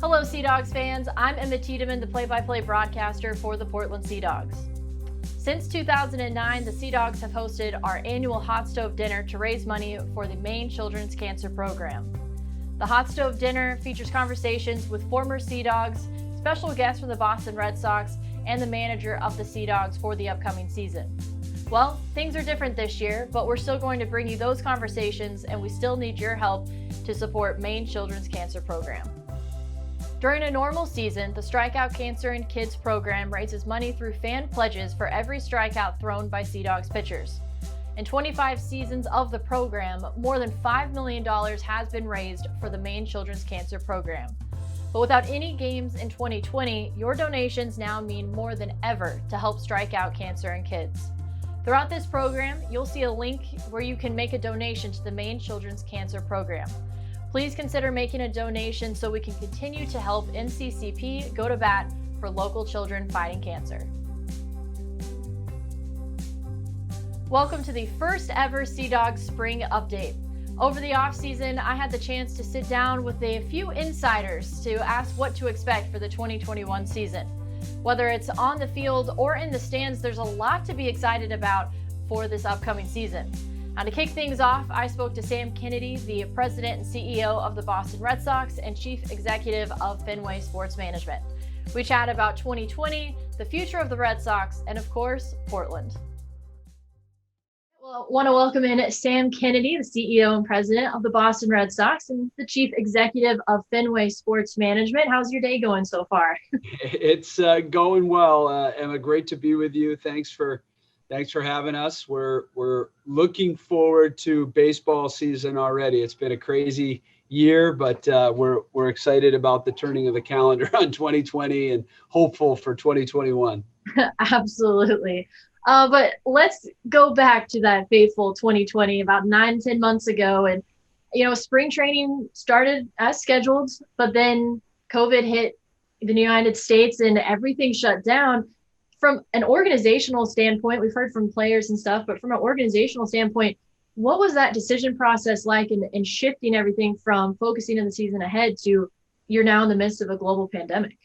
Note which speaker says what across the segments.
Speaker 1: Hello, Sea Dogs fans. I'm Emma Tiedemann, the play-by-play broadcaster for the Portland Sea Dogs. Since 2009, the Sea Dogs have hosted our annual Hot Stove Dinner to raise money for the Maine Children's Cancer Program. The Hot Stove Dinner features conversations with former Sea Dogs, special guests from the Boston Red Sox, and the manager of the Sea Dogs for the upcoming season. Well, things are different this year, but we're still going to bring you those conversations, and we still need your help to support Maine Children's Cancer Program. During a normal season, the Strikeout Cancer in Kids program raises money through fan pledges for every strikeout thrown by Sea Dogs pitchers. In 25 seasons of the program, more than $5 million has been raised for the Maine Children's Cancer Program. But without any games in 2020, your donations now mean more than ever to help strike out cancer in kids. Throughout this program, you'll see a link where you can make a donation to the Maine Children's Cancer Program. Please consider making a donation so we can continue to help NCCP go to bat for local children fighting cancer. Welcome to the first ever Sea Dogs Spring Update. Over the off-season, I had the chance to sit down with a few insiders to ask what to expect for the 2021 season. Whether it's on the field or in the stands, there's a lot to be excited about for this upcoming season. Now, to kick things off, I spoke to Sam Kennedy, the president and CEO of the Boston Red Sox and chief executive of Fenway Sports Management. We chat about 2020, the future of the Red Sox, and of course, Portland. Well, I want to welcome in Sam Kennedy, the CEO and president of the Boston Red Sox and the chief executive of Fenway Sports Management. How's your day going so far?
Speaker 2: It's going well. Emma, great to be with you. Thanks for having us. We're looking forward to baseball season already. It's been a crazy year, but we're excited about the turning of the calendar on 2020 and hopeful for 2021.
Speaker 1: Absolutely. But let's go back to that fateful 2020, about 9-10 months ago. And, spring training started as scheduled, but then COVID hit the United States and everything shut down. From an organizational standpoint, we've heard from players and stuff, but from an organizational standpoint, what was that decision process like in shifting everything from focusing on the season ahead to you're now in the midst of a global pandemic?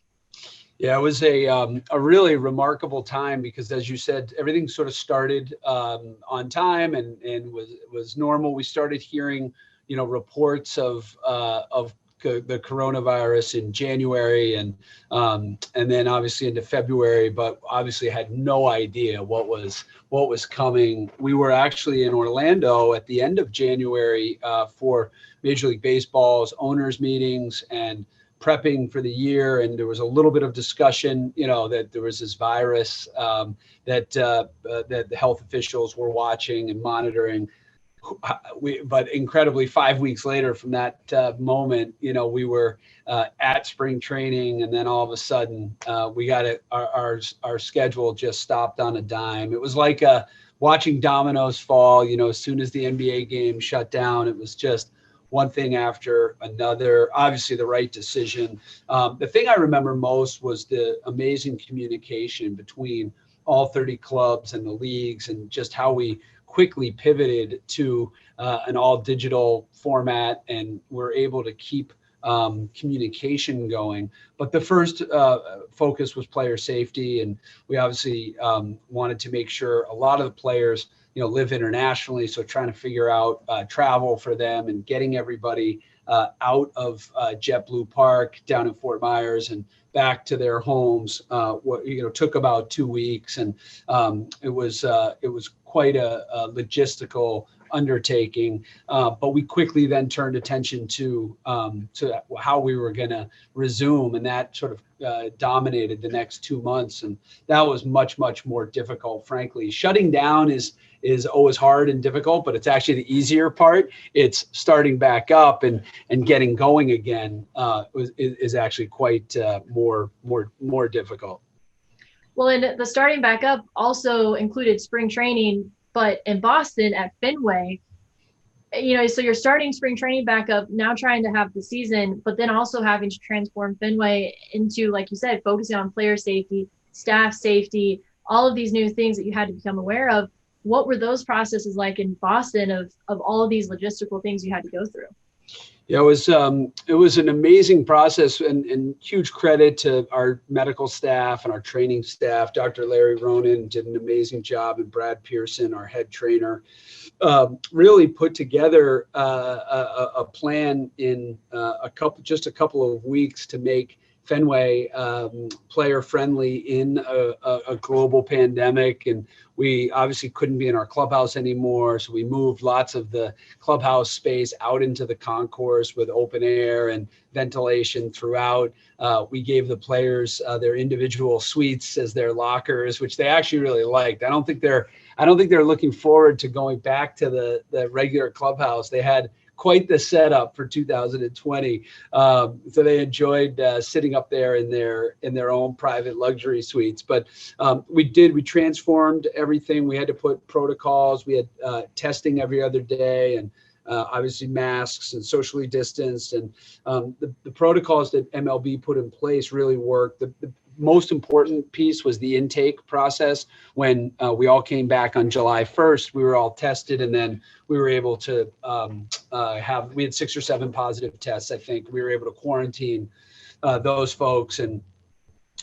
Speaker 2: Yeah, it was a really remarkable time because, as you said, everything sort of started on time and was normal. We started hearing, reports of the coronavirus in January and then obviously into February, but obviously had no idea what was coming. We were actually in Orlando at the end of January for Major League Baseball's owners meetings and prepping for the year, and there was a little bit of discussion, that there was this virus that the health officials were watching and monitoring. But incredibly, 5 weeks later from that moment, we were at spring training, and then all of a sudden we got our schedule just stopped on a dime. It was like watching dominoes fall. As soon as the NBA game shut down, it was just one thing after another. Obviously the right decision. The thing I remember most was the amazing communication between all 30 clubs and the leagues, and just how we quickly pivoted to an all digital format and were able to keep communication going. But the first focus was player safety. And we obviously wanted to make sure a lot of the players live internationally. So trying to figure out travel for them and getting everybody out of JetBlue Park down in Fort Myers and back to their homes, took about 2 weeks. And it was quite a logistical undertaking. But we quickly then turned attention to how we were going to resume. And that sort of dominated the next 2 months. And that was much, much more difficult, frankly. Shutting down is always hard and difficult, but it's actually the easier part. It's starting back up and getting going again is actually quite more difficult.
Speaker 1: Well, and the starting back up also included spring training, but in Boston at Fenway, so you're starting spring training back up, now trying to have the season, but then also having to transform Fenway into, like you said, focusing on player safety, staff safety, all of these new things that you had to become aware of. What were those processes like in Boston of all of these logistical things you had to go through?
Speaker 2: Yeah, it was an amazing process, and huge credit to our medical staff and our training staff. Dr. Larry Ronan did an amazing job, and Brad Pearson, our head trainer, really put together a plan in just a couple of weeks to make Fenway player friendly in a global pandemic. And we obviously couldn't be in our clubhouse anymore, so we moved lots of the clubhouse space out into the concourse with open air and ventilation throughout. We gave the players their individual suites as their lockers, which they actually really liked. I don't think they're looking forward to going back to the regular clubhouse. They had quite the setup for 2020. So they enjoyed sitting up there in their own private luxury suites. But we transformed everything. We had to put protocols. We had testing every other day, and obviously masks and socially distanced. And the protocols that MLB put in place really worked. The most important piece was the intake process. When we all came back on July 1st, we were all tested, and then we were able to we had 6 or 7 positive tests. I think we were able to quarantine those folks, and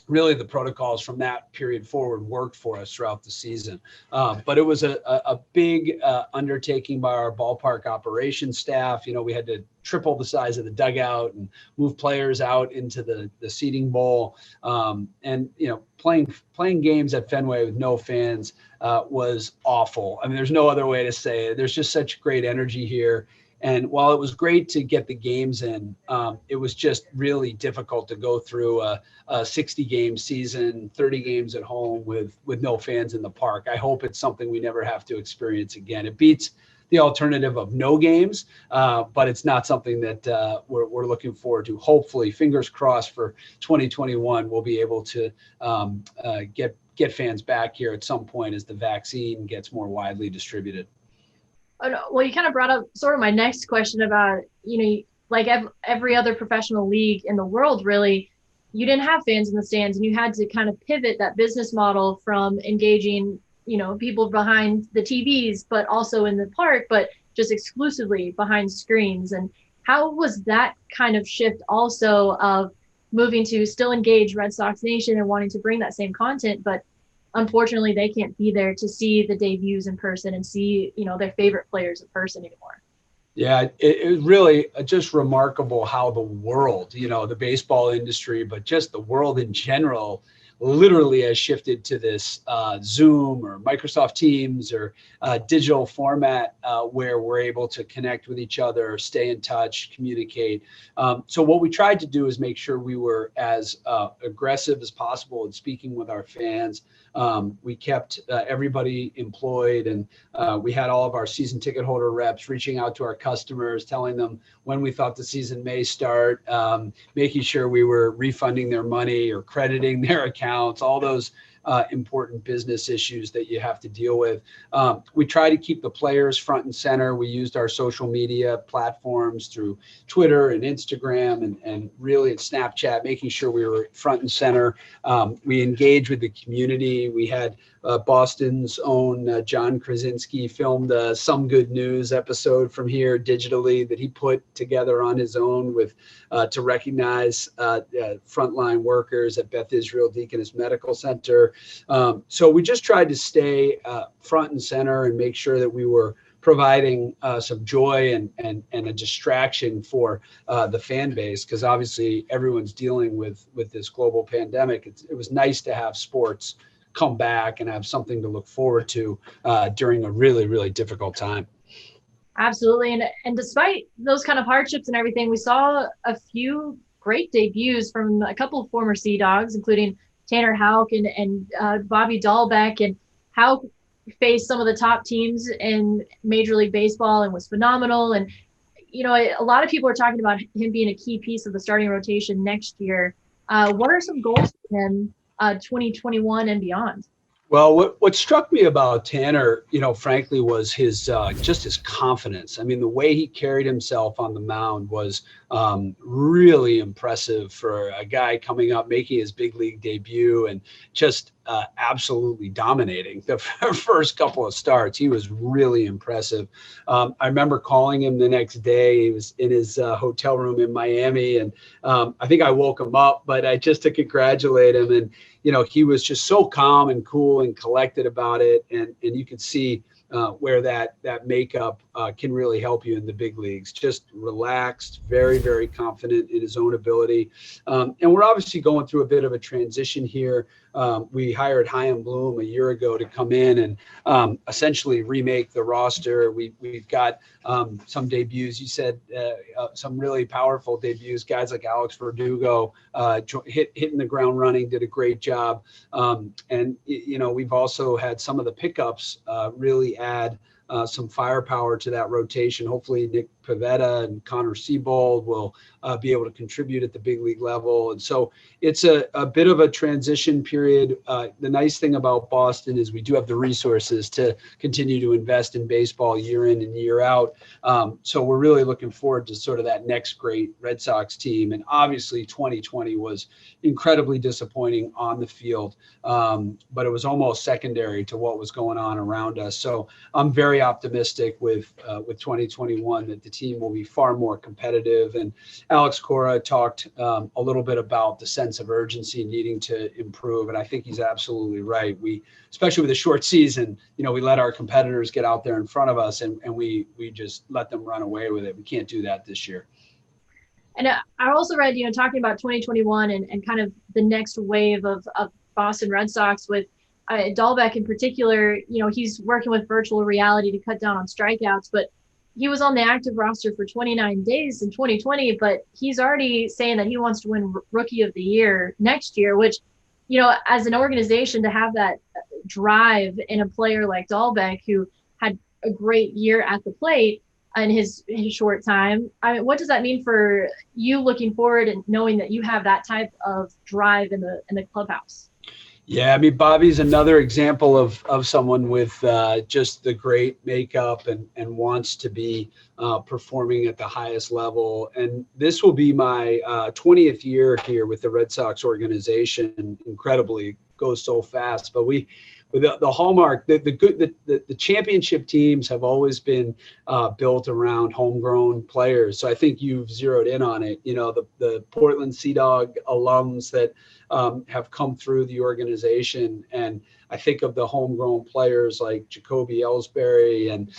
Speaker 2: really the protocols from that period forward worked for us throughout the season. But it was a big undertaking by our ballpark operations staff. We had to triple the size of the dugout and move players out into the seating bowl. And playing games at Fenway with no fans was awful. I mean, there's no other way to say it. There's just such great energy here. And while it was great to get the games in, it was just really difficult to go through a 60-game season, 30 games at home with no fans in the park. I hope it's something we never have to experience again. It beats the alternative of no games, but it's not something that we're looking forward to. Hopefully, fingers crossed for 2021, we'll be able to get fans back here at some point as the vaccine gets more widely distributed.
Speaker 1: Well, you kind of brought up sort of my next question about, like every other professional league in the world, really, you didn't have fans in the stands, and you had to kind of pivot that business model from engaging, people behind the TVs, but also in the park, but just exclusively behind screens. And how was that kind of shift also of moving to still engage Red Sox Nation and wanting to bring that same content, but unfortunately, they can't be there to see the debuts in person and see, their favorite players in person anymore.
Speaker 2: Yeah, it really just remarkable how the world, the baseball industry, but just the world in general, literally has shifted to this Zoom or Microsoft Teams or digital format where we're able to connect with each other, stay in touch, communicate. So what we tried to do is make sure we were as aggressive as possible in speaking with our fans. We kept everybody employed, and we had all of our season ticket holder reps reaching out to our customers, telling them when we thought the season may start, making sure we were refunding their money or crediting their accounts, all those important business issues that you have to deal with. We try to keep the players front and center. We used our social media platforms through Twitter and Instagram and really at Snapchat, making sure we were front and center. We engaged with the community. We had Boston's own John Krasinski filmed Some Good News episode from here digitally that he put together on his own with to recognize frontline workers at Beth Israel Deaconess Medical Center. So we just tried to stay front and center and make sure that we were providing some joy and a distraction for the fan base, because obviously everyone's dealing with this global pandemic. It was nice to have sports come back and have something to look forward to during a really, really difficult time.
Speaker 1: Absolutely. And despite those kind of hardships and everything, we saw a few great debuts from a couple of former Sea Dogs, including Tanner Houck and Bobby Dahlbeck, and Houck faced some of the top teams in Major League Baseball and was phenomenal. And, a lot of people are talking about him being a key piece of the starting rotation next year. What are some goals for him 2021 and beyond?
Speaker 2: Well, what struck me about Tanner, frankly, was his just his confidence. I mean, the way he carried himself on the mound was really impressive for a guy coming up, making his big league debut, and just absolutely dominating the first couple of starts. He was really impressive. I remember calling him the next day. He was in his hotel room in Miami, and I think I woke him up, but I just to congratulate him. And he was just so calm and cool and collected about it, and you could see where that makeup can really help you in the big leagues. Just relaxed, very, very confident in his own ability. And we're obviously going through a bit of a transition here. We hired Chaim Bloom a year ago to come in and essentially remake the roster. We've got some debuts. You said some really powerful debuts, guys like Alex Verdugo, hitting the ground running, did a great job. And we've also had some of the pickups really add some firepower to that rotation. Hopefully Nick Pivetta and Connor Siebold will be able to contribute at the big league level. And so it's a bit of a transition period. The nice thing about Boston is we do have the resources to continue to invest in baseball year in and year out. So we're really looking forward to sort of that next great Red Sox team. And obviously 2020 was incredibly disappointing on the field, but it was almost secondary to what was going on around us. So I'm very optimistic with 2021 that the team will be far more competitive. And Alex Cora talked a little bit about the sense of urgency needing to improve. And I think he's absolutely right. We, especially with a short season, we let our competitors get out there in front of us and we just let them run away with it. We can't do that this year.
Speaker 1: And I also read, talking about 2021 and kind of the next wave of Boston Red Sox with Dahlbeck in particular. He's working with virtual reality to cut down on strikeouts, but he was on the active roster for 29 days in 2020, but he's already saying that he wants to win Rookie of the Year next year, which, as an organization, to have that drive in a player like Dahlbeck, who had a great year at the plate in his short time. I mean, what does that mean for you looking forward and knowing that you have that type of drive in the clubhouse?
Speaker 2: Yeah, I mean, Bobby's another example of someone with just the great makeup and wants to be performing at the highest level. And this will be my 20th year here with the Red Sox organization. Incredibly, it goes so fast. But the hallmark, the championship teams have always been built around homegrown players. So I think you've zeroed in on it. The Portland Sea Dog alums that have come through the organization. And I think of the homegrown players like Jacoby Ellsbury and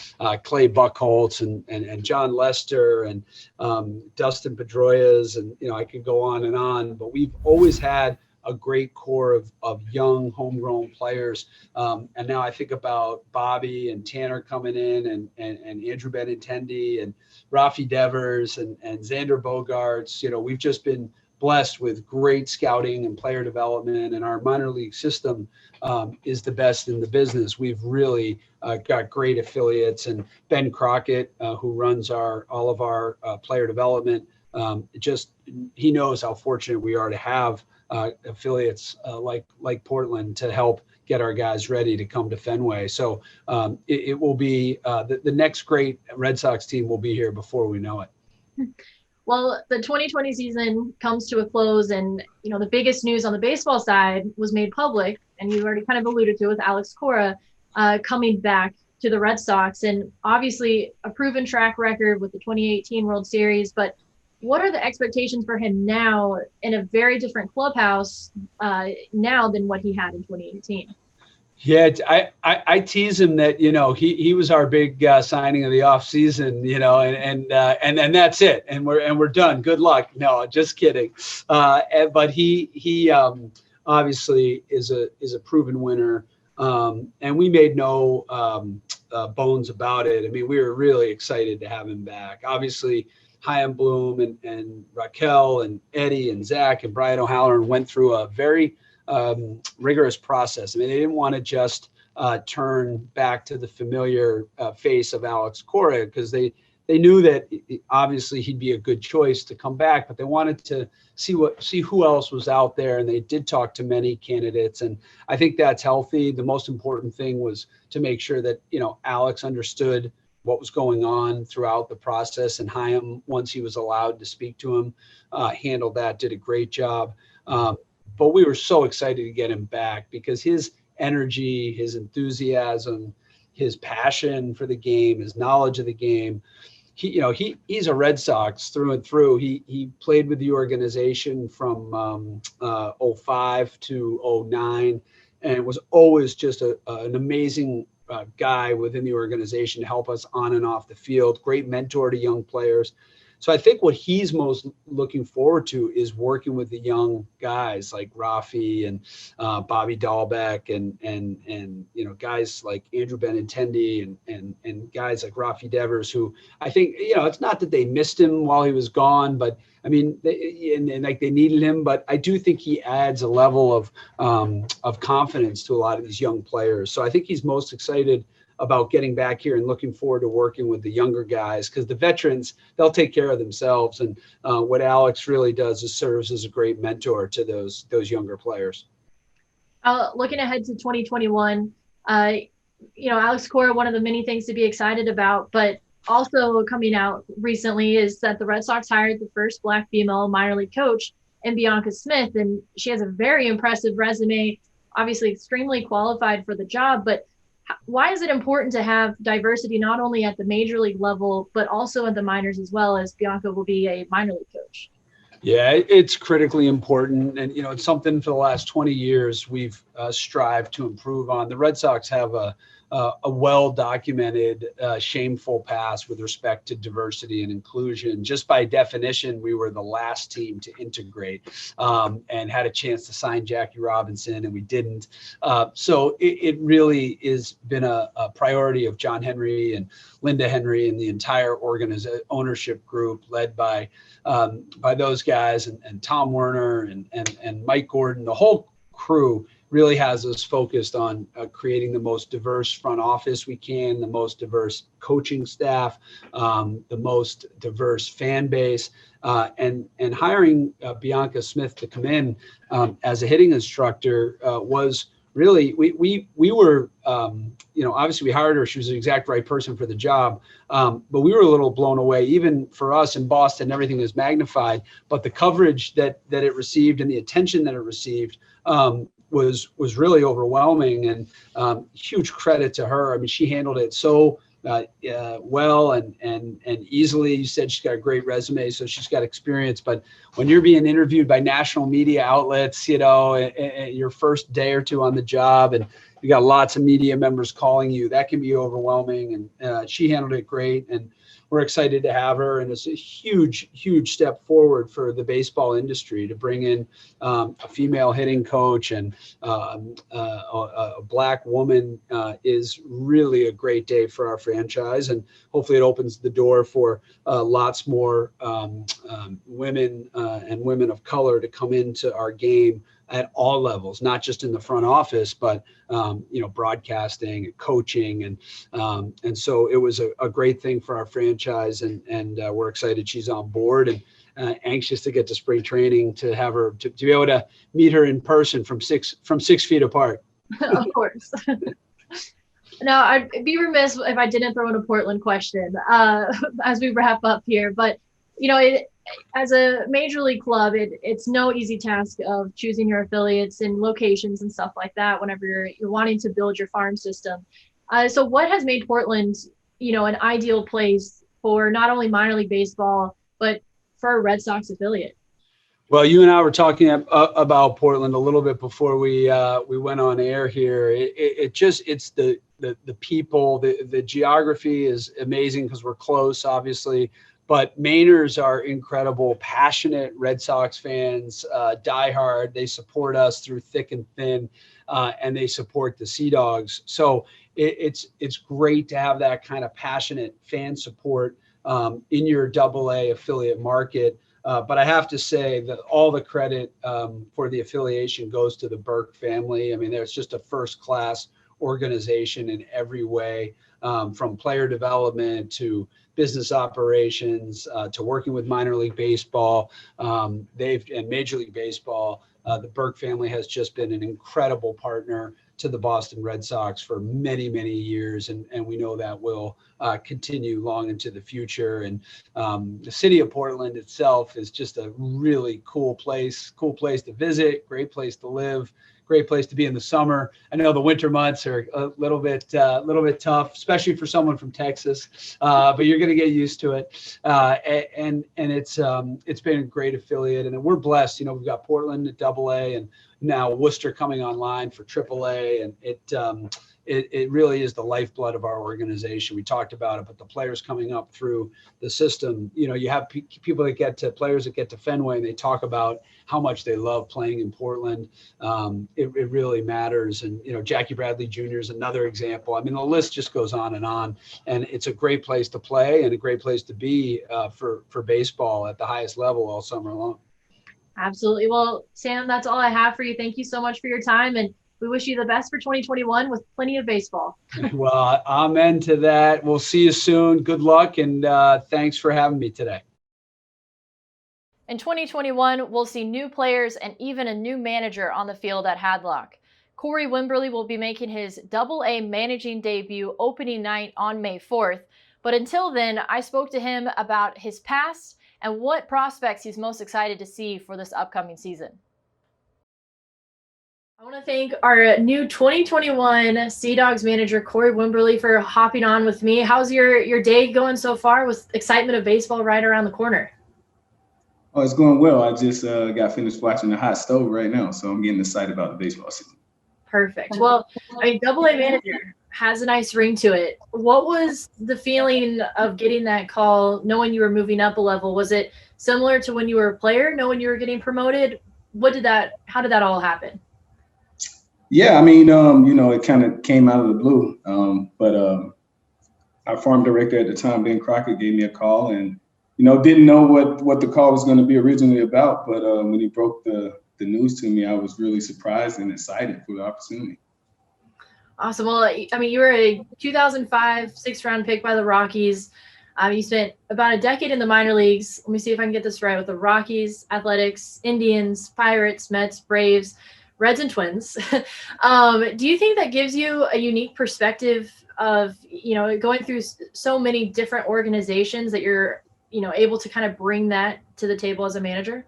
Speaker 2: Clay Buchholz and John Lester and Dustin Pedroias. And, I could go on, but we've always had a great core of young homegrown players. And now I think about Bobby and Tanner coming in and Andrew Benintendi and Rafi Devers and Xander Bogaerts. We've just been blessed with great scouting and player development, and our minor league system is the best in the business. We've really got great affiliates, and Ben Crockett, who runs all of our player development, he knows how fortunate we are to have affiliates like Portland to help get our guys ready to come to Fenway. So it will be the next great Red Sox team will be here before we know it.
Speaker 1: Well, the 2020 season comes to a close, and the biggest news on the baseball side was made public, and you already kind of alluded to with Alex Cora coming back to the Red Sox, and obviously a proven track record with the 2018 World Series. But what are the expectations for him now in a very different clubhouse now than what he had in 2018?
Speaker 2: Yeah, I tease him that he was our big signing of the off season, and that's it, and we're done. Good luck. No, just kidding. But he obviously is a proven winner, and we made no bones about it. I mean, we were really excited to have him back. Obviously, Chaim Bloom and Raquel and Eddie and Zach and Brian O'Halloran went through a very rigorous process. I mean, they didn't want to just turn back to the familiar face of Alex Cora, because they knew that obviously he'd be a good choice to come back, but they wanted to see who else was out there, and they did talk to many candidates, and I think that's healthy. The most important thing was to make sure that Alex understood what was going on throughout the process, and Chaim, once he was allowed to speak to him, handled that, did a great job. But we were so excited to get him back because his energy, his enthusiasm, his passion for the game, his knowledge of the game. He's a Red Sox through and through. He played with the organization from 05 to 09 and was always just an amazing guy within the organization to help us on and off the field. Great mentor to young players. So I think what he's most looking forward to is working with the young guys like Rafi and Bobby Dahlbeck and guys like Andrew Benintendi and guys like Rafi Devers, who I think, it's not that they missed him while he was gone, but I mean, they needed him, but I do think he adds a level of confidence to a lot of these young players. So I think he's most excited about getting back here and looking forward to working with the younger guys, because the veterans, they'll take care of themselves. And what Alex really does is serves as a great mentor to those younger players.
Speaker 1: Looking ahead to 2021, Alex Cora, one of the many things to be excited about, but also coming out recently is that the Red Sox hired the first Black female minor league coach in Bianca Smith. And she has a very impressive resume, obviously extremely qualified for the job, but why is it important to have diversity not only at the major league level, but also at the minors as well, as Bianca will be a minor league coach?
Speaker 2: Yeah, it's critically important. And, it's something for the last 20 years we've strived to improve on. The Red Sox have a well-documented, shameful past with respect to diversity and inclusion. Just by definition, we were the last team to integrate and had a chance to sign Jackie Robinson, and we didn't. So it really has been a priority of John Henry and Linda Henry and the entire ownership group led by those guys and Tom Werner and Mike Gordon. The whole crew really has us focused on creating the most diverse front office we can, the most diverse coaching staff, the most diverse fan base, and hiring Bianca Smith to come in as a hitting instructor was really, we were, obviously we hired her. She was the exact right person for the job. But we were a little blown away, even for us in Boston, everything is magnified, but the coverage that it received and the attention that it received was really overwhelming, and huge credit to her. I mean, she handled it so well and easily. You said she's got a great resume, so she's got experience. But when you're being interviewed by national media outlets, your first day or two on the job, and you got lots of media members calling you, that can be overwhelming. And she handled it great, and we're excited to have her. And it's a huge, huge step forward for the baseball industry to bring in a female hitting coach, and a Black woman is really a great day for our franchise. And hopefully it opens the door for lots more women and women of color to come into our game at all levels, not just in the front office, but broadcasting and coaching, and so it was a great thing for our franchise, and we're excited she's on board, and anxious to get to spring training to have her to be able to meet her in person from 6 feet apart.
Speaker 1: Of course. Now, I'd be remiss if I didn't throw in a Portland question as we wrap up here, but as a major league club, it's no easy task of choosing your affiliates and locations and stuff like that whenever you're wanting to build your farm system. So what has made Portland, an ideal place for not only minor league baseball, but for a Red Sox affiliate?
Speaker 2: Well, you and I were talking about Portland a little bit before we went on air here. It's the people, the geography is amazing because we're close, obviously. But Mainers are incredible, passionate Red Sox fans, diehard. They support us through thick and thin, and they support the Sea Dogs. So it's great to have that kind of passionate fan support in your AA affiliate market. But I have to say that all the credit for the affiliation goes to the Burke family. I mean, there's just a first-class organization in every way, from player development to business operations to working with minor league baseball, and Major League Baseball. The Burke family has just been an incredible partner to the Boston Red Sox for many, many years. And we know that will continue long into the future. And the city of Portland itself is just a really cool place to visit, great place to live, great place to be in the summer. I know the winter months are a little bit tough, especially for someone from Texas, but you're going to get used to it. And it's been a great affiliate, and we're blessed. You know, we've got Portland at AA, and now Worcester coming online for AAA, and it really is the lifeblood of our organization. We talked about it, but the players coming up through the system, you know, you have players that get to Fenway, and they talk about how much they love playing in Portland. It really matters. And, you know, Jackie Bradley Jr. is another example. I mean, the list just goes on, and it's a great place to play and a great place to be for baseball at the highest level all summer long.
Speaker 1: Absolutely. Well, Sam, that's all I have for you. Thank you so much for your time, and we wish you the best for 2021 with plenty of baseball.
Speaker 2: Well, amen to that. We'll see you soon. Good luck, and thanks for having me today.
Speaker 1: In 2021, we'll see new players and even a new manager on the field at Hadlock. Corey Wimberly will be making his AA managing debut opening night on May 4th. But until then, I spoke to him about his past and what prospects he's most excited to see for this upcoming season. I want to thank our new 2021 Sea Dogs manager, Corey Wimberly, for hopping on with me. How's your day going so far with excitement of baseball right around the corner?
Speaker 3: Oh, it's going well. I just got finished watching the hot stove right now, so I'm getting excited about the baseball season.
Speaker 1: Perfect. Well, I mean, AA manager has a nice ring to it. What was the feeling of getting that call, knowing you were moving up a level? Was it similar to when you were a player, knowing you were getting promoted? How did that all happen?
Speaker 3: Yeah, I mean, you know, it kind of came out of the blue. But our farm director at the time, Ben Crockett, gave me a call, and, you know, didn't know what the call was going to be originally about. But when he broke the news to me, I was really surprised and excited for the opportunity.
Speaker 1: Awesome. Well, I mean, you were a 2005 6th-round pick by the Rockies. You spent about a decade in the minor leagues. Let me see if I can get this right, with the Rockies, Athletics, Indians, Pirates, Mets, Braves, Reds, and Twins. Do you think that gives you a unique perspective of, you know, going through so many different organizations, that you're, you know, able to kind of bring that to the table as a manager?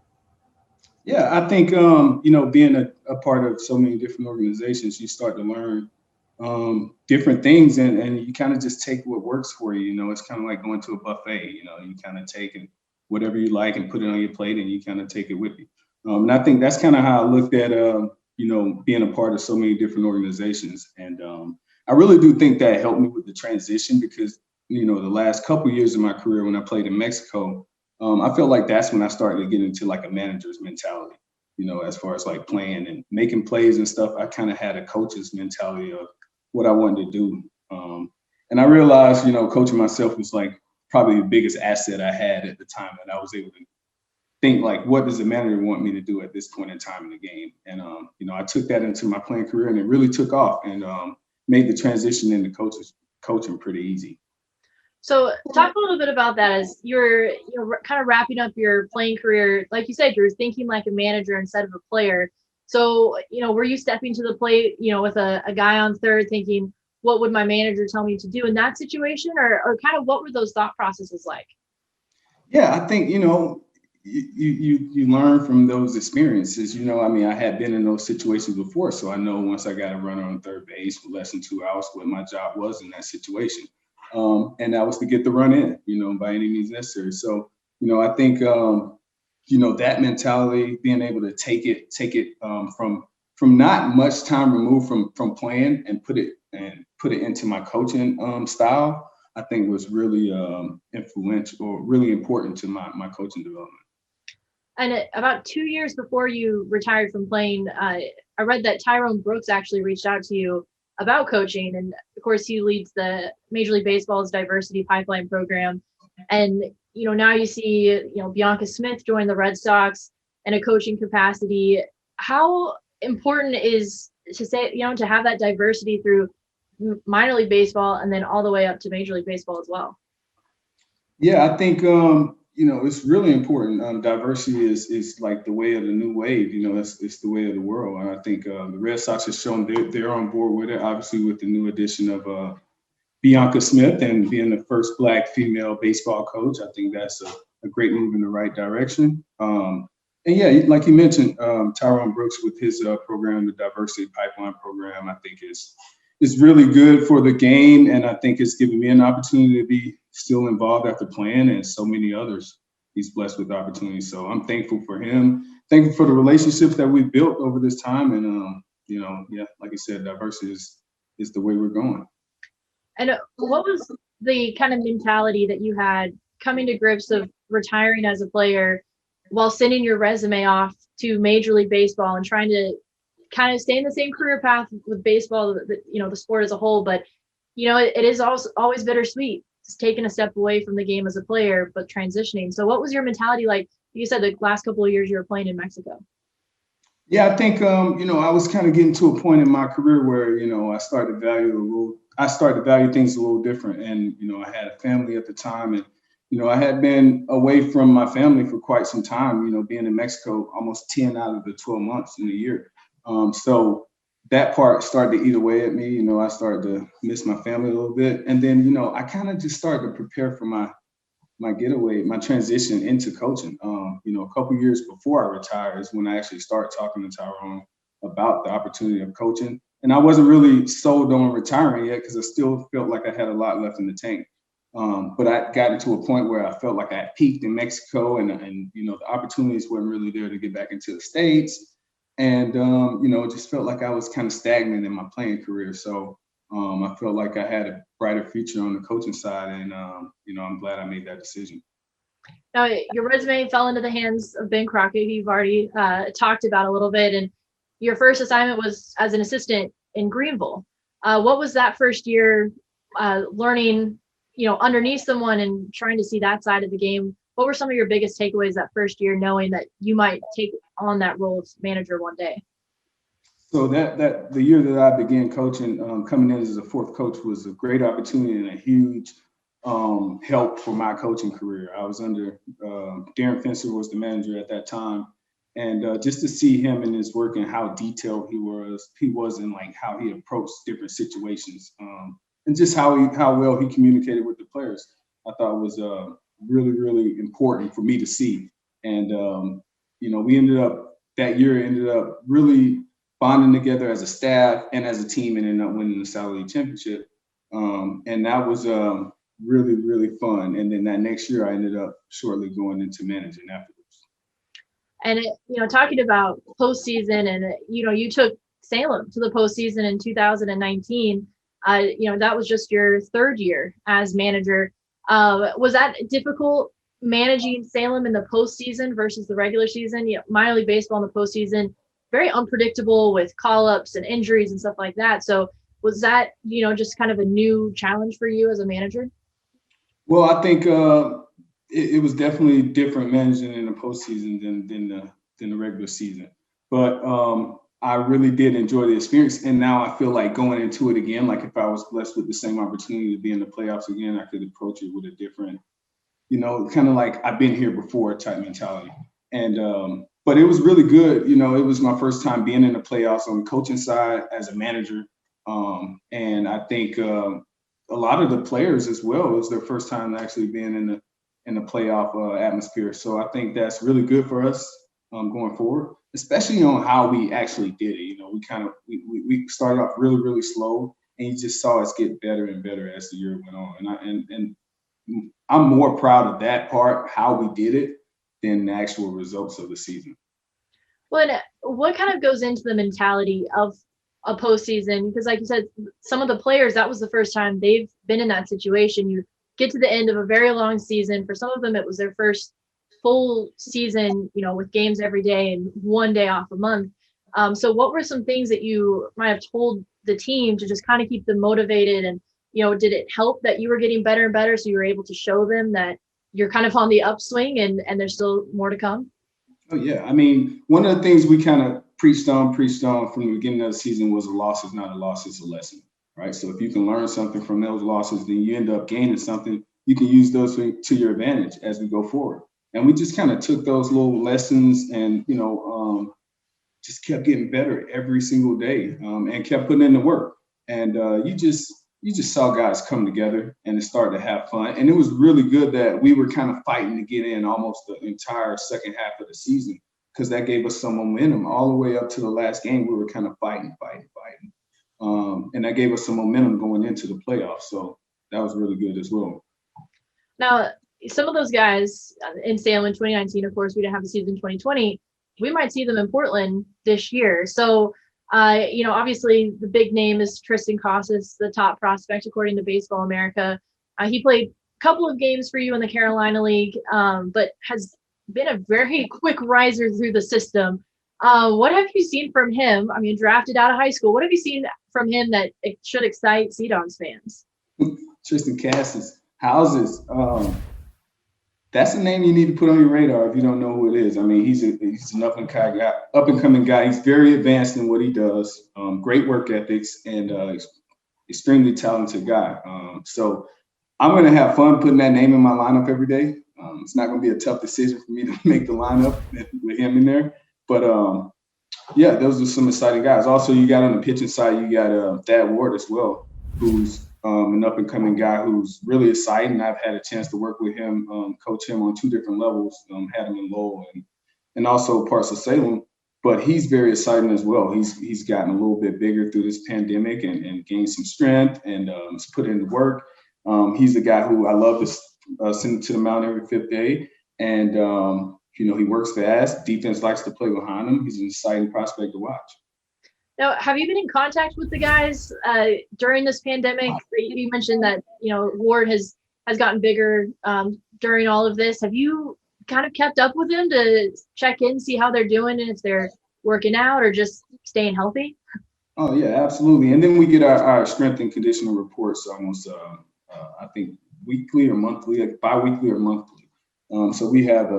Speaker 3: Yeah, I think, you know, being a part of so many different organizations, you start to learn different things, and you kind of just take what works for you. You know, it's kind of like going to a buffet. You know, you kind of take whatever you like and put it on your plate, and you kind of take it with you. And I think that's kind of how I looked at, you know, being a part of so many different organizations. And I really do think that helped me with the transition, because, you know, the last couple of years of my career when I played in Mexico, I felt like that's when I started to get into like a manager's mentality, you know, as far as like playing and making plays and stuff. I kind of had a coach's mentality of what I wanted to do. And I realized, you know, coaching myself was like probably the biggest asset I had at the time. And I was able to think like, what does the manager want me to do at this point in time in the game? And, you know, I took that into my playing career, and it really took off, and made the transition into coaching pretty easy.
Speaker 1: So talk a little bit about that, as you're kind of wrapping up your playing career. Like you said, you're thinking like a manager instead of a player. So, you know, were you stepping to the plate, you know, with a guy on third thinking, what would my manager tell me to do in that situation? Or kind of what were those thought processes like?
Speaker 3: Yeah, I think, you know, you learn from those experiences. You know, I mean, I had been in those situations before, so I know once I got a runner on third base for less than 2 hours, what my job was in that situation. And that was to get the run in, you know, by any means necessary. So, you know, I think, you know, that mentality, being able to take it from not much time removed from playing, and put it into my coaching style, I think was really influential, or really important to my coaching development.
Speaker 1: And about 2 years before you retired from playing, I read that Tyrone Brooks actually reached out to you about coaching. And of course, he leads the Major League Baseball's diversity pipeline program. And, you know, now you see, you know, Bianca Smith join the Red Sox in a coaching capacity. How important is to say, you know, to have that diversity through minor league baseball and then all the way up to Major League Baseball as well?
Speaker 3: Yeah, I think, you it's really important. Diversity is like the way of the new wave. It's the way of the world. And I think the Red Sox have shown they're on board with it, obviously with the new addition of Bianca Smith and being the first Black female baseball coach. I think that's a great move in the right direction. And yeah, like you mentioned, Tyrone Brooks with his program, the Diversity Pipeline program, I think is really good for the game. And I think it's given me an opportunity to be still involved after playing, and so many others he's blessed with opportunities. So I'm thankful for him, thankful for the relationships that we've built over this time. And, like you said, diversity is the way we're going.
Speaker 1: And what was the kind of mentality that you had coming to grips of retiring as a player while sending your resume off to Major League Baseball and trying to kind of stay in the same career path with baseball, the sport as a whole? But, it is also always bittersweet. It's taking a step away from the game as a player, but transitioning. So what was your mentality like? You said the last couple of years you were playing in Mexico.
Speaker 3: Yeah, I think, I was kind of getting to a point in my career where, I started to value things a little different. And, I had a family at the time, and, I had been away from my family for quite some time, being in Mexico almost 10 out of the 12 months in a year. So that part started to eat away at me. I started to miss my family a little bit. And then, I kind of just started to prepare for my getaway, my transition into coaching. A couple years before I retired is when I actually started talking to Tyrone about the opportunity of coaching. And I wasn't really sold on retiring yet because I still felt like I had a lot left in the tank. But I got into a point where I felt like I had peaked in Mexico, and the opportunities weren't really there to get back into the States. And, it just felt like I was kind of stagnant in my playing career. So I felt like I had a brighter future on the coaching side. And, I'm glad I made that decision.
Speaker 1: Now, your resume fell into the hands of Ben Crockett, who you've already talked about a little bit. And your first assignment was as an assistant in Greenville. What was that first year learning, underneath someone and trying to see that side of the game? What were some of your biggest takeaways that first year, knowing that you might take on that role as manager one day?
Speaker 3: So that the year that I began coaching, coming in as a fourth coach, was a great opportunity and a huge help for my coaching career. I was under Darren Fencer was the manager at that time, and just to see him in his work and how detailed he was in like how he approached different situations, and just how well he communicated with the players, I thought was really, really important for me to see. And we ended up really bonding together as a staff and as a team, and ended up winning the South League championship. And that was really, really fun. And then that next year, I ended up shortly going into managing afterwards.
Speaker 1: And talking about postseason, and you took Salem to the postseason in 2019. That was just your third year as manager. Was that difficult managing Salem in the postseason versus the regular season? Minor league baseball in the postseason, very unpredictable with call-ups and injuries and stuff like that. So was that, just kind of a new challenge for you as a manager?
Speaker 3: Well, I think it was definitely different managing in the postseason than the regular season. But I really did enjoy the experience. And now I feel like going into it again, like if I was blessed with the same opportunity to be in the playoffs again, I could approach it with a different, kind of like I've been here before type mentality. And but it was really good. It was my first time being in the playoffs on the coaching side as a manager. And I think a lot of the players as well, it was their first time actually being in the playoff atmosphere. So I think that's really good for us going forward, especially on how we actually did it. We started off really, really slow, and you just saw us get better and better as the year went on. And I'm more proud of that part, how we did it, than the actual results of the season.
Speaker 1: Well, and what kind of goes into the mentality of a postseason? Because like you said, some of the players, that was the first time they've been in that situation. You get to the end of a very long season. For some of them, it was their first full season, with games every day and one day off a month. So what were some things that you might have told the team to just kind of keep them motivated? And, did it help that you were getting better and better, so you were able to show them that you're kind of on the upswing and there's still more to come?
Speaker 3: Oh, yeah. I mean, one of the things we kind of preached on from the beginning of the season was a loss is not a loss, it's a lesson, right? So if you can learn something from those losses, then you end up gaining something you can use those to your advantage as we go forward. And we just kind of took those little lessons and, just kept getting better every single day, and kept putting in the work. And you just saw guys come together and it started to have fun. And it was really good that we were kind of fighting to get in almost the entire second half of the season, because that gave us some momentum all the way up to the last game. We were kind of fighting. And that gave us some momentum going into the playoffs. So that was really good as well.
Speaker 1: Now, some of those guys in Salem in 2019, of course, we didn't have the season in 2020. We might see them in Portland this year. So, obviously the big name is Tristan Cross, is the top prospect according to Baseball America. He played a couple of games for you in the Carolina League, but has been a very quick riser through the system. What have you seen from him? I mean, drafted out of high school. What have you seen from him that it should excite Sea Dogs fans?
Speaker 3: Tristan Cass's houses. That's a name you need to put on your radar if you don't know who it is. I mean, he's an up and coming guy. He's very advanced in what he does. Great work ethics and extremely talented guy. So I'm going to have fun putting that name in my lineup every day. It's not going to be a tough decision for me to make the lineup with him in there. But those are some exciting guys. Also, you got on the pitching side, you got Thad Ward as well, who's an up-and-coming guy who's really exciting. I've had a chance to work with him, coach him on 2 different levels, had him in Lowell and also parts of Salem. But he's very exciting as well. He's gotten a little bit bigger through this pandemic and gained some strength and has put in the work. He's a guy who I love to send to the mound every 5th day. And, he works fast. Defense likes to play behind him. He's an exciting prospect to watch.
Speaker 1: Now, have you been in contact with the guys during this pandemic? You mentioned that, Ward has gotten bigger during all of this. Have you kind of kept up with them to check in, see how they're doing and if they're working out or just staying healthy?
Speaker 3: Oh, yeah, absolutely. And then we get our strength and conditioning reports almost, I think, weekly or monthly, like bi-weekly or monthly. So we have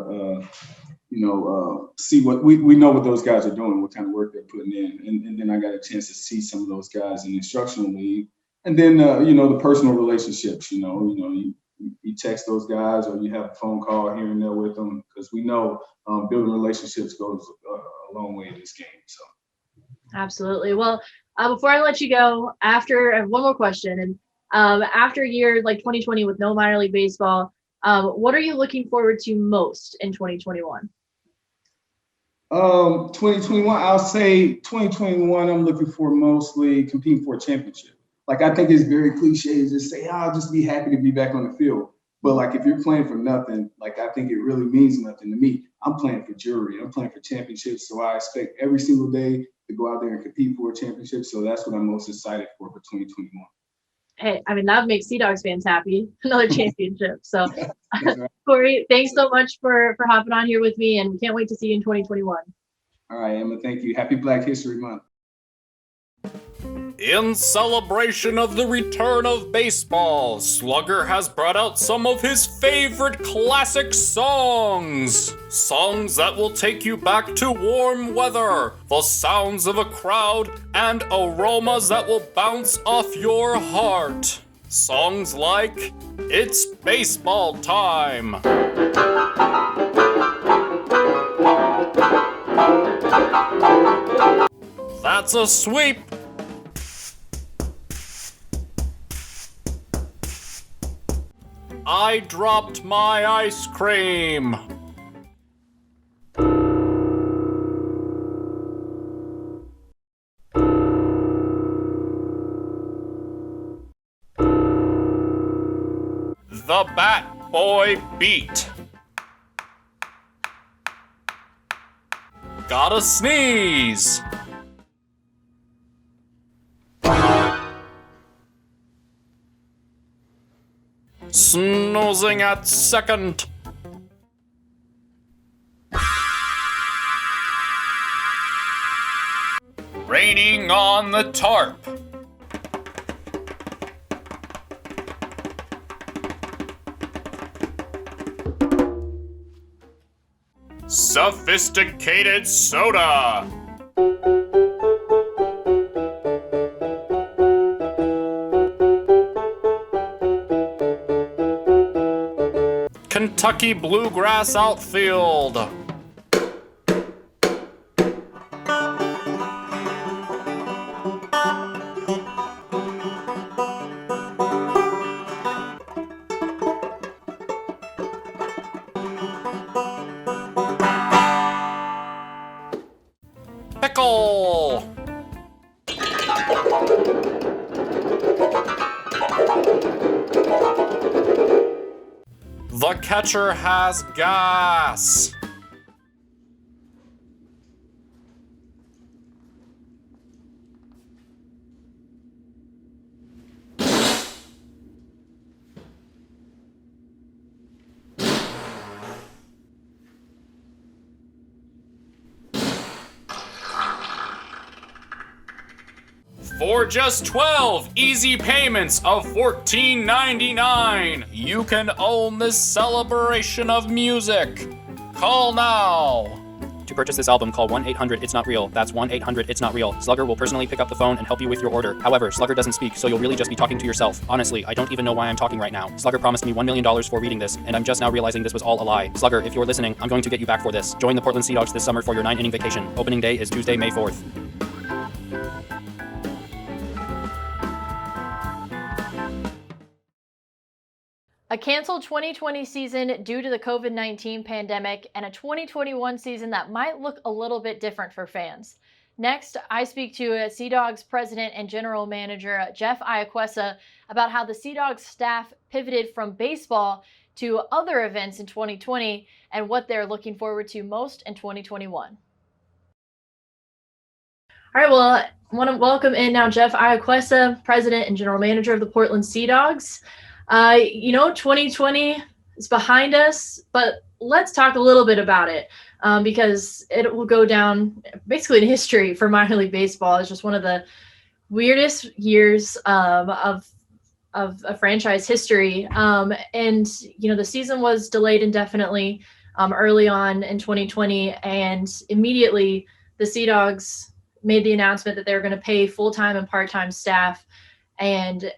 Speaker 3: see what we know what those guys are doing, what kind of work they're putting in. And then I got a chance to see some of those guys in the instructional league. And then, the personal relationships, you text those guys or you have a phone call here and there with them, because we know building relationships goes a long way in this game. So.
Speaker 1: Absolutely. Well, before I let you go, I have one more question. And after a year like 2020 with no minor league baseball, what are you looking forward to most in 2021?
Speaker 3: 2021, I'll say 2021, I'm looking for mostly competing for a championship. Like, I think it's very cliche to just say, I'll just be happy to be back on the field. But like, if you're playing for nothing, like, I think it really means nothing to me. I'm playing for jewelry. I'm playing for championships. So I expect every single day to go out there and compete for a championship. So that's what I'm most excited for 2021.
Speaker 1: Hey, I mean, that would make Sea Dogs fans happy. Another championship. So,
Speaker 3: Right.
Speaker 1: Corey, thanks so much for hopping on here with me, and can't wait to see you in 2021.
Speaker 3: All right, Emma, thank you. Happy Black History Month.
Speaker 4: In celebration of the return of baseball, Slugger has brought out some of his favorite classic songs. Songs that will take you back to warm weather, the sounds of a crowd, and aromas that will bounce off your heart. Songs like It's Baseball Time. That's a sweep. I dropped my ice cream. The Bat Boy Beat. Gotta sneeze. Snoozing at second. Raining on the tarp. Sophisticated soda. Kentucky Bluegrass outfield. Pickle. The catcher has gas. For just 12 easy payments of $14.99, you can own this celebration of music. Call now. To purchase this album, call 1-800-IT'S-NOT-REAL. That's 1-800-IT'S-NOT-REAL. Slugger will personally pick up the phone and help you with your order. However, Slugger doesn't speak, so you'll really just be talking to yourself. Honestly, I don't even know why I'm talking right now. Slugger promised me $1 million for reading this, and I'm just now realizing this was all a lie. Slugger, if you're listening, I'm going to get you back for this. Join the Portland Sea Dogs this summer for your 9-inning vacation. Opening day is Tuesday, May 4th.
Speaker 1: A canceled 2020 season due to the COVID-19 pandemic and a 2021 season that might look a little bit different for fans. Next, I speak to Sea Dogs president and general manager Geoff Iacuessa about how the Sea Dogs staff pivoted from baseball to other events in 2020 and what they're looking forward to most in 2021. All right, well, I want to welcome in now Geoff Iacuessa, president and general manager of the Portland Sea Dogs. 2020 is behind us, but let's talk a little bit about it because it will go down basically in history for minor league baseball. It's just one of the weirdest years of a franchise history. The season was delayed indefinitely early on in 2020, and immediately the Sea Dogs made the announcement that they were going to pay full-time and part-time staff and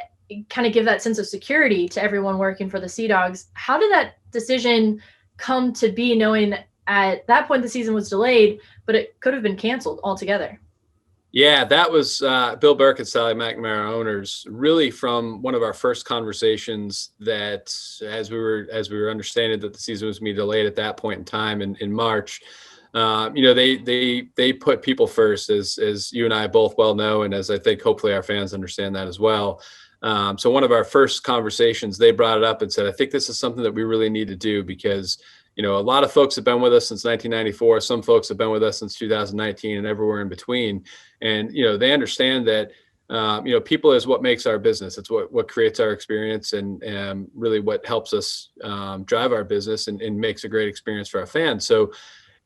Speaker 1: kind of give that sense of security to everyone working for the Sea Dogs. How did that decision come to be, knowing at that point the season was delayed, but it could have been canceled altogether?
Speaker 5: Yeah, that was Bill Burke and Sally McNamara, owners, really from one of our first conversations that as we were understanding that the season was going to be delayed at that point in time in March. They put people first, as you and I both well know, and as I think hopefully our fans understand that as well. So one of our first conversations, they brought it up and said, I think this is something that we really need to do because, a lot of folks have been with us since 1994. Some folks have been with us since 2019 and everywhere in between. And, they understand that, people is what makes our business. It's what creates our experience and really what helps us drive our business and makes a great experience for our fans. So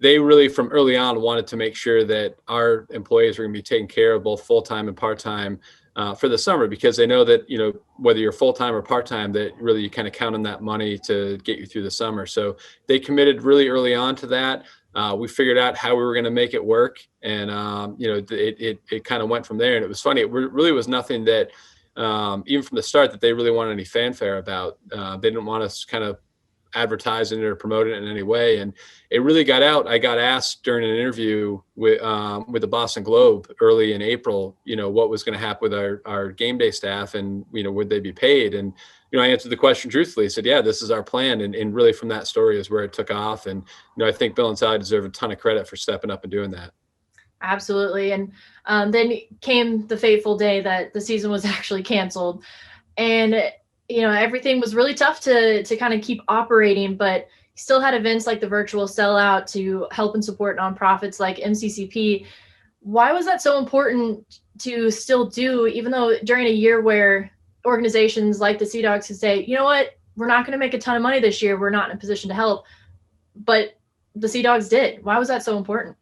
Speaker 5: they really from early on wanted to make sure that our employees were going to be taken care of both full-time and part-time for the summer, because they know that, whether you're full-time or part-time, that really you kind of count on that money to get you through the summer. So they committed really early on to that. We figured out how we were going to make it work. And, it kind of went from there. And it was funny. It really was nothing that, even from the start, that they really wanted any fanfare about. They didn't want us kind of advertising it or promoting it in any way. And it really got out. I got asked during an interview with the Boston Globe early in April, what was going to happen with our game day staff and, would they be paid? And, I answered the question truthfully. I said, yeah, this is our plan. And really from that story is where it took off. And, I think Bill and Sally deserve a ton of credit for stepping up and doing that.
Speaker 1: Absolutely. And then came the fateful day that the season was actually canceled. And everything was really tough to kind of keep operating, but still had events like the virtual sellout to help and support nonprofits like MCCP. Why was that so important to still do, even though during a year where organizations like the Sea Dogs could say, you know what, we're not going to make a ton of money this year, we're not in a position to help, but the Sea Dogs did. Why was that so important?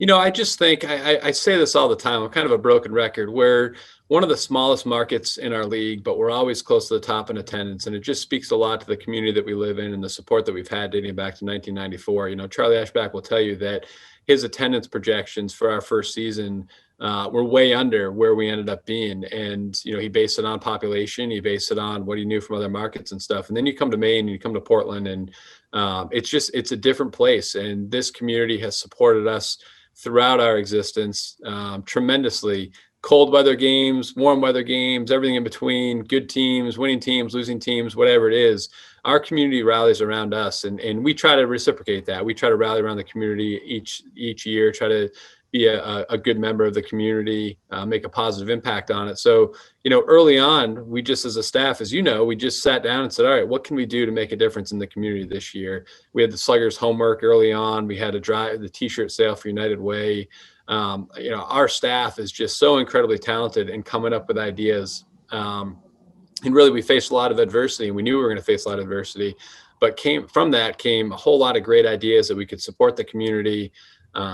Speaker 5: I just think I say this all the time. I'm kind of a broken record. We're one of the smallest markets in our league, but we're always close to the top in attendance. And it just speaks a lot to the community that we live in and the support that we've had dating back to 1994. Charlie Ashback will tell you that his attendance projections for our first season were way under where we ended up being. And, he based it on population. He based it on what he knew from other markets and stuff. And then you come to Maine and you come to Portland and, It's a different place. And this community has supported us throughout our existence tremendously. Cold weather games, warm weather games, everything in between, good teams, winning teams, losing teams, whatever it is, our community rallies around us, and we try to reciprocate that. We try to rally around the community each year, try to be a good member of the community, make a positive impact on it. So, early on, we just, as a staff, as you know, we just sat down and said, all right, what can we do to make a difference in the community this year? We had the Sluggers homework early on. We had the t-shirt sale for United Way. Our staff is just so incredibly talented in coming up with ideas. And really, we faced a lot of adversity, and we knew we were going to face a lot of adversity, but from that came a whole lot of great ideas that we could support the community,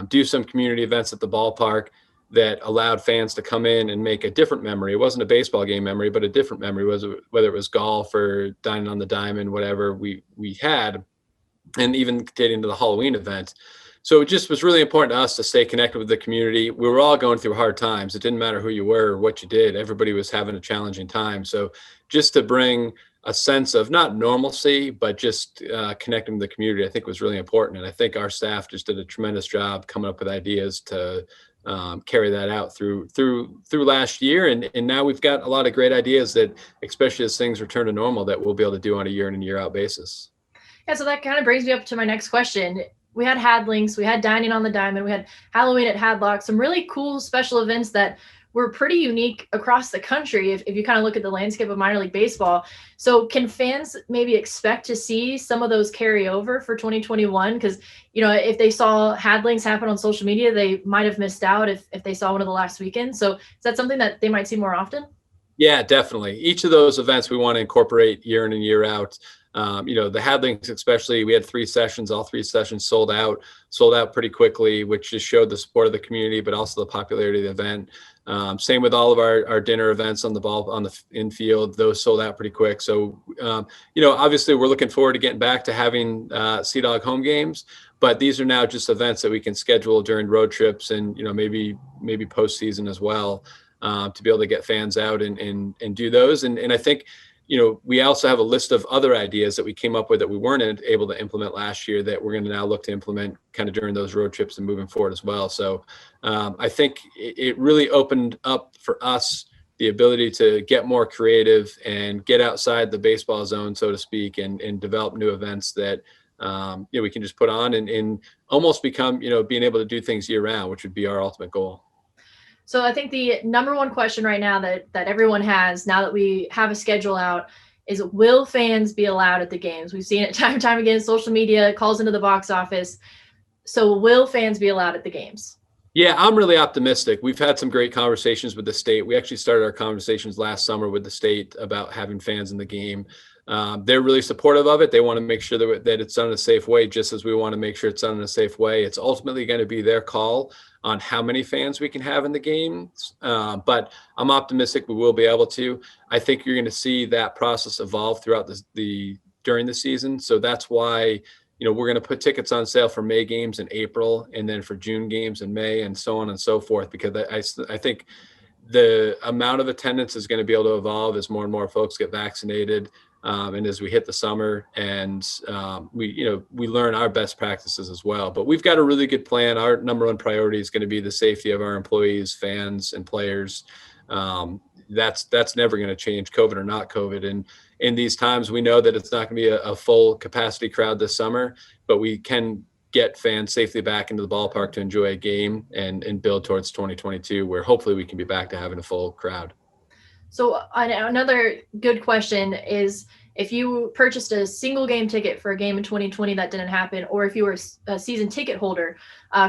Speaker 5: do some community events at the ballpark that allowed fans to come in and make a different memory. It wasn't a baseball game memory, but a different memory, whether it was golf or dining on the diamond, whatever we had, and even getting to the Halloween event. So it just was really important to us to stay connected with the community. We were all going through hard times. It didn't matter who you were or what you did. Everybody was having a challenging time. So just to bring a sense of not normalcy, but just connecting with the community, I think was really important. And I think our staff just did a tremendous job coming up with ideas to carry that out through last year. And now we've got a lot of great ideas that, especially as things return to normal, that we'll be able to do on a year in and year out basis.
Speaker 1: Yeah, so that kind of brings me up to my next question. We had Hadlinks, we had Dining on the Diamond, we had Halloween at Hadlock, some really cool special events that were pretty unique across the country if you kind of look at the landscape of minor league baseball. So can fans maybe expect to see some of those carry over for 2021? Because, if they saw Hadlinks happen on social media, they might have missed out if they saw one of the last weekends. So is that something that they might see more often?
Speaker 5: Yeah, definitely. Each of those events we want to incorporate year in and year out. The Hadlinks, especially, we had 3 sessions, all 3 sessions sold out pretty quickly, which just showed the support of the community, but also the popularity of the event. Same with all of our dinner events on the infield, those sold out pretty quick. So, obviously we're looking forward to getting back to having Sea Dog home games, but these are now just events that we can schedule during road trips and, maybe postseason as well, to be able to get fans out and do those. And I think, we also have a list of other ideas that we came up with that we weren't able to implement last year that we're going to now look to implement kind of during those road trips and moving forward as well. So I think it really opened up for us the ability to get more creative and get outside the baseball zone, so to speak, and develop new events that we can just put on and almost become, being able to do things year round, which would be our ultimate goal.
Speaker 1: So I think the number one question right now that everyone has, now that we have a schedule out, is will fans be allowed at the games? We've seen it time and time again, social media calls into the box office. So will fans be allowed at the games?
Speaker 5: Yeah, I'm really optimistic. We've had some great conversations with the state. We actually started our conversations last summer with the state about having fans in the game. They're really supportive of it. They want to make sure that it's done in a safe way, just as we want to make sure it's done in a safe way. It's ultimately going to be their call on how many fans we can have in the games. But I'm optimistic we will be able to. I think you're going to see that process evolve throughout during the season. So that's why, we're going to put tickets on sale for May games in April, and then for June games in May, and so on and so forth, because I think the amount of attendance is going to be able to evolve as more and more folks get vaccinated. And as we hit the summer, and we learn our best practices as well. But we've got a really good plan. Our number one priority is going to be the safety of our employees, fans, and players. That's never going to change, COVID or not COVID. And in these times, we know that it's not going to be a full capacity crowd this summer, but we can get fans safely back into the ballpark to enjoy a game and build towards 2022, where hopefully we can be back to having a full crowd.
Speaker 1: So another good question is, if you purchased a single game ticket for a game in 2020 that didn't happen, or if you were a season ticket holder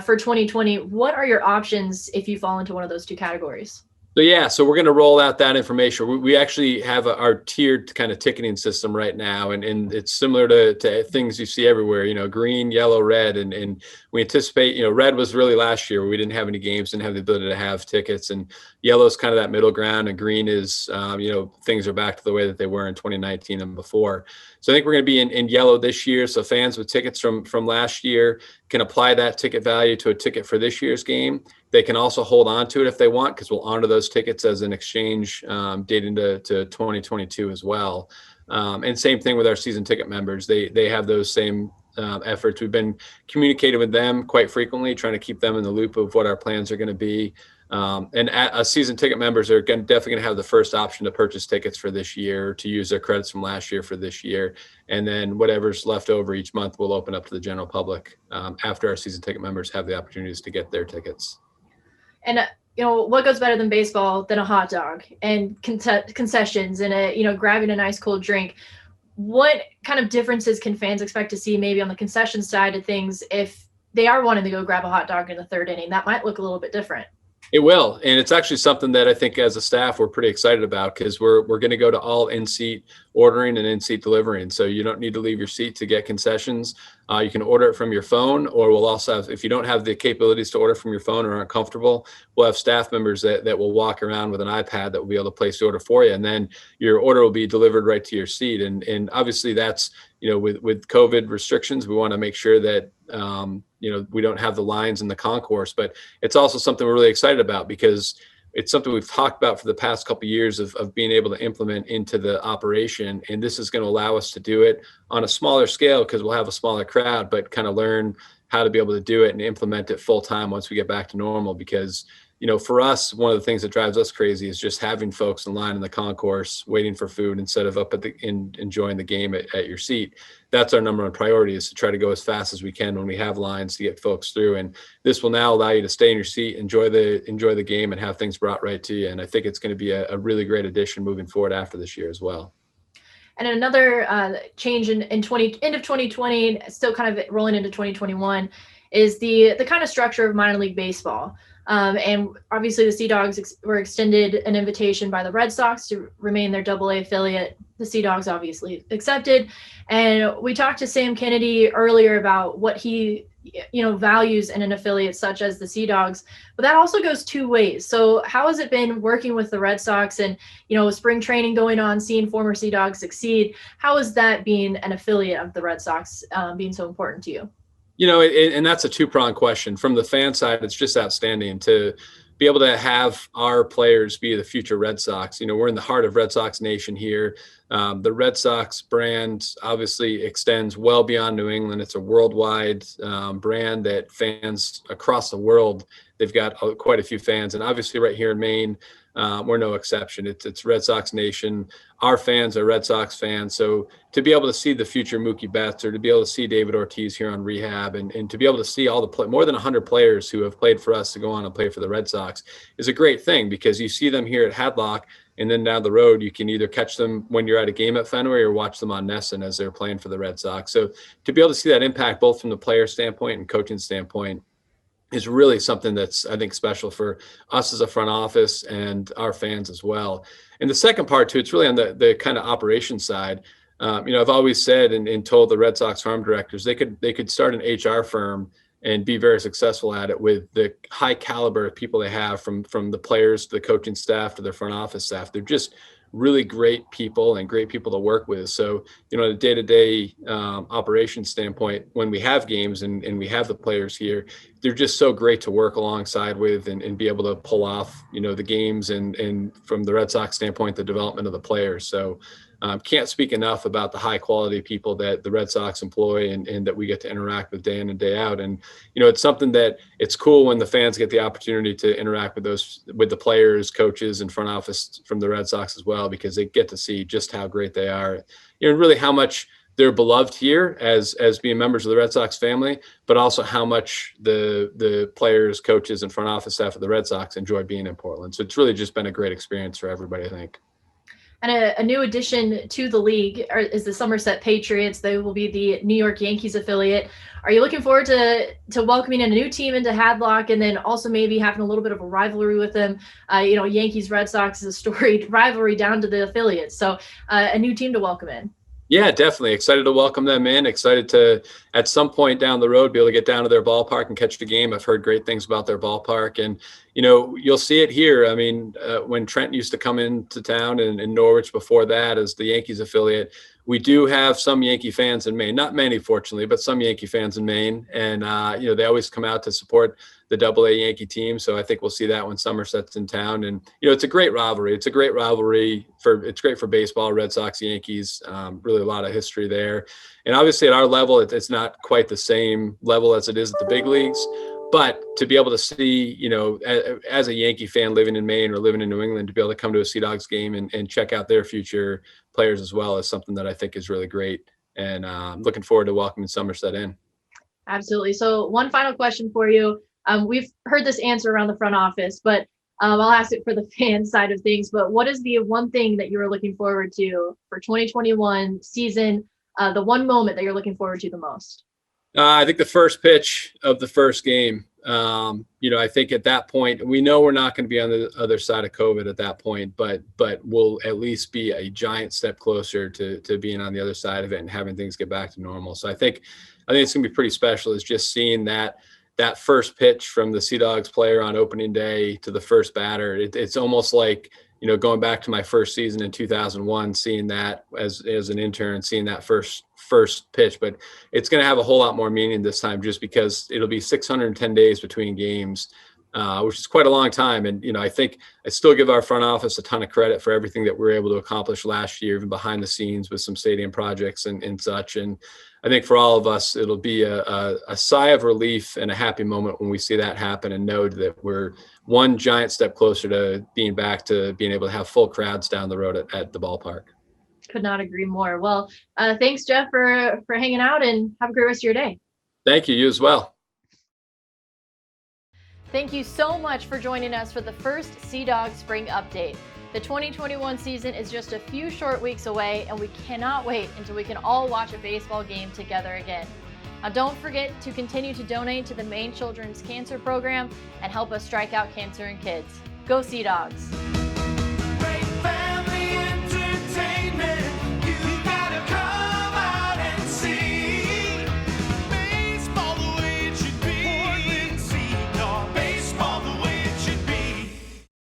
Speaker 1: for 2020, what are your options if you fall into one of those 2 categories?
Speaker 5: So we're going to roll out that information. We actually have our tiered kind of ticketing system right now, and it's similar to things you see everywhere, green, yellow, red, and we anticipate, red was really last year where we didn't have any games, didn't have the ability to have tickets, and yellow is kind of that middle ground, and green is, things are back to the way that they were in 2019 and before. So I think we're going to be in yellow this year. So fans with tickets from last year can apply that ticket value to a ticket for this year's game. They can also hold on to it if they want, because we'll honor those tickets as an exchange dating to 2022 as well. And same thing with our season ticket members. They have those same efforts. We've been communicating with them quite frequently, trying to keep them in the loop of what our plans are going to be. And season ticket members are definitely going to have the first option to purchase tickets for this year, to use their credits from last year for this year. And then whatever's left over each month will open up to the general public after our season ticket members have the opportunities to get their tickets.
Speaker 1: And what goes better than baseball than a hot dog and concessions and grabbing a nice cold drink? What kind of differences can fans expect to see maybe on the concession side of things if they are wanting to go grab a hot dog in the third inning? That might look a little bit different.
Speaker 5: It will. And it's actually something that I think as a staff, we're pretty excited about, because we're going to go to all in-seat ordering and in-seat delivering. So you don't need to leave your seat to get concessions. You can order it from your phone, or we'll also have, if you don't have the capabilities to order from your phone or aren't comfortable, we'll have staff members that will walk around with an iPad that will be able to place the order for you. And then your order will be delivered right to your seat. And obviously that's, with COVID restrictions, we want to make sure that, we don't have the lines in the concourse, but it's also something we're really excited about, because it's something we've talked about for the past couple of years of being able to implement into the operation. And this is going to allow us to do it on a smaller scale, because we'll have a smaller crowd, but kind of learn how to be able to do it and implement it full time once we get back to normal. Because, for us, one of the things that drives us crazy is just having folks in line in the concourse waiting for food instead of up enjoying the game at your seat. That's our number one priority, is to try to go as fast as we can when we have lines to get folks through. And this will now allow you to stay in your seat, enjoy the game, and have things brought right to you. And I think it's going to be a really great addition moving forward after this year as well.
Speaker 1: And another change in end of 2020, still kind of rolling into 2021, is the kind of structure of minor league baseball. And obviously the Sea Dogs were extended an invitation by the Red Sox to remain their AA affiliate. The Sea Dogs obviously accepted. And we talked to Sam Kennedy earlier about what he values in an affiliate such as the Sea Dogs, but that also goes two ways. So how has it been working with the Red Sox and, spring training going on, seeing former Sea Dogs succeed? How is that being an affiliate of the Red Sox being so important to you?
Speaker 5: And that's a two-pronged question. From the fan side, it's just outstanding to be able to have our players be the future Red Sox. We're in the heart of Red Sox Nation here. The Red Sox brand obviously extends well beyond New England. It's a worldwide brand that fans across the world, they've got quite a few fans. And obviously right here in Maine, we're no exception. It's Red Sox Nation. Our fans are Red Sox fans. So to be able to see the future Mookie Betts, or to be able to see David Ortiz here on rehab, and to be able to see all the more than 100 players who have played for us to go on and play for the Red Sox is a great thing, because you see them here at Hadlock, and then down the road, you can either catch them when you're at a game at Fenway or watch them on Nesson as they're playing for the Red Sox. So to be able to see that impact, both from the player standpoint and coaching standpoint, is really something that's, I think, special for us as a front office and our fans as well. And the second part too, it's really on the kind of operations side. I've always said and told the Red Sox farm directors, they could start an HR firm and be very successful at it with the high caliber of people they have, from the players to the coaching staff to their front office staff. They're just really great people and great people to work with. So, the day-to-day operations standpoint, when we have games and we have the players here, they're just so great to work alongside with and be able to pull off, the games and from the Red Sox standpoint, the development of the players. So can't speak enough about the high quality people that the Red Sox employ and that we get to interact with day in and day out. And, it's something that it's cool when the fans get the opportunity to interact with the players, coaches, and front office from the Red Sox as well, because they get to see just how great they are, and really how much they're beloved here as being members of the Red Sox family, but also how much the players, coaches, and front office staff of the Red Sox enjoy being in Portland. So it's really just been a great experience for everybody, I think.
Speaker 1: And a new addition to the league is the Somerset Patriots. They will be the New York Yankees affiliate. Are you looking forward to welcoming in a new team into Hadlock, and then also maybe having a little bit of a rivalry with them? Yankees Red Sox is a storied rivalry down to the affiliates. So a new team to welcome in.
Speaker 5: Yeah, definitely. Excited to welcome them in. Excited to, at some point down the road, be able to get down to their ballpark and catch the game. I've heard great things about their ballpark. And, you'll see it here. I mean, when Trent used to come into town and Norwich before that as the Yankees affiliate, we do have some Yankee fans in Maine, not many, fortunately, but some Yankee fans in Maine. And, they always come out to support the AA Yankee team. So I think we'll see that when Somerset's in town. And, it's a great rivalry. It's great for baseball, Red Sox, Yankees, really a lot of history there. And obviously at our level, it's not quite the same level as it is at the big leagues. But to be able to see, as a Yankee fan living in Maine or living in New England, to be able to come to a Sea Dogs game and check out their future players as well is something that I think is really great. And I'm looking forward to welcoming Somerset in.
Speaker 1: Absolutely. So one final question for you. We've heard this answer around the front office, but I'll ask it for the fan side of things. But what is the one thing that you are looking forward to for 2021 season, the one moment that you're looking forward to the most?
Speaker 5: I think the first pitch of the first game, I think at that point, we know we're not going to be on the other side of COVID at that point, but we'll at least be a giant step closer to being on the other side of it and having things get back to normal. So I think it's going to be pretty special is just seeing that first pitch from the Sea Dogs player on opening day to the first batter. It's almost like, going back to my first season in 2001, seeing that as an intern, seeing that first pitch, but it's going to have a whole lot more meaning this time just because it'll be 610 days between games, which is quite a long time. And, I think I still give our front office a ton of credit for everything that we were able to accomplish last year, even behind the scenes with some stadium projects and such. And I think for all of us, it'll be a sigh of relief and a happy moment when we see that happen and know that we're one giant step closer to being back to being able to have full crowds down the road at the ballpark.
Speaker 1: Could not agree more. Well, thanks, Geoff, for hanging out, and have a great rest of your day.
Speaker 5: Thank you. You as well.
Speaker 1: Thank you so much for joining us for the first Sea Dogs Spring Update. The 2021 season is just a few short weeks away, and we cannot wait until we can all watch a baseball game together again. Now, don't forget to continue to donate to the Maine Children's Cancer Program and help us strike out cancer in kids. Go Sea Dogs!